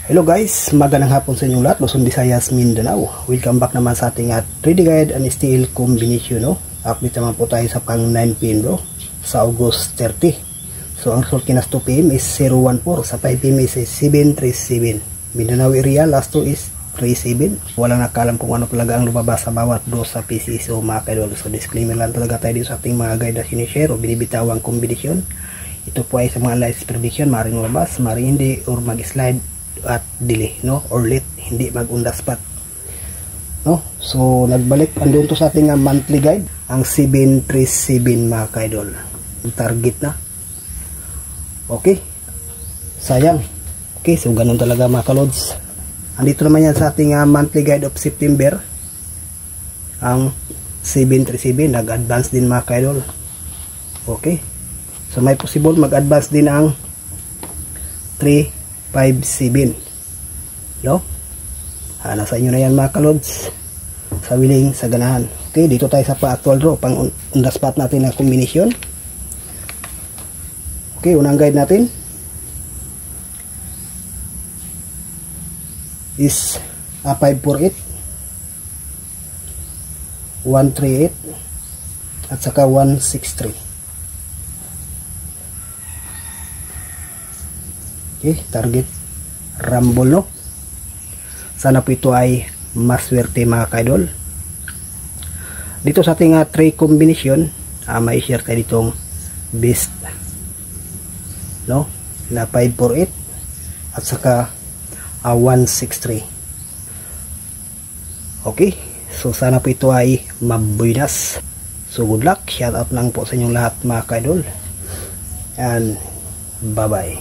Hello guys, magandang hapon sa inyong lahat, Luzon, Visayas, Mindanao. Welcome back naman sa ating ready guide and steel combination, no? Update naman po tayo sa pang 9 PM bro, sa August 30. So ang result kinas 2 PM is 014, sa 5 PM is 737. Mindanao area, last 2 is 37. Walang nakalam kung ano talaga ang lumabas sa bawat bro sa PC. So mga kaidol, so disclaimer lang talaga tayo dito sa ating mga guide na sinishare o binibitawang kombinasyon. Ito po ay sa mga live prediction, maaaring lumabas, maaaring hindi, or mag-slide at delay, no, or late, hindi mag on the spot, no. So nagbalik andun to sa ating monthly guide, ang 737 mga kaidol, target na. Okay, sayang. Okay, so ganun talaga mga kalods. Andito naman yan sa ating monthly guide of September, ang 737 nag-advance din mga kaidol. Okay, so may possible mag-advance din ang 357, no? Nasa inyo na yan mga kalods, sa willing, sa ganahan. Okay, dito tayo sa pa-actual draw, pang on the spot natin na kombinasyon. Okay, unang guide natin is 548, 138 at saka 163. Okay, target rumble, no? Sana po ito ay maswerte mga kaidol. Dito sa ating tray combination, may share tayo ditong best, no, na 548 at saka 163. Okay, so sana po ito ay mabuinas. So good luck, shout out lang po sa inyong lahat mga kaidol, and bye bye.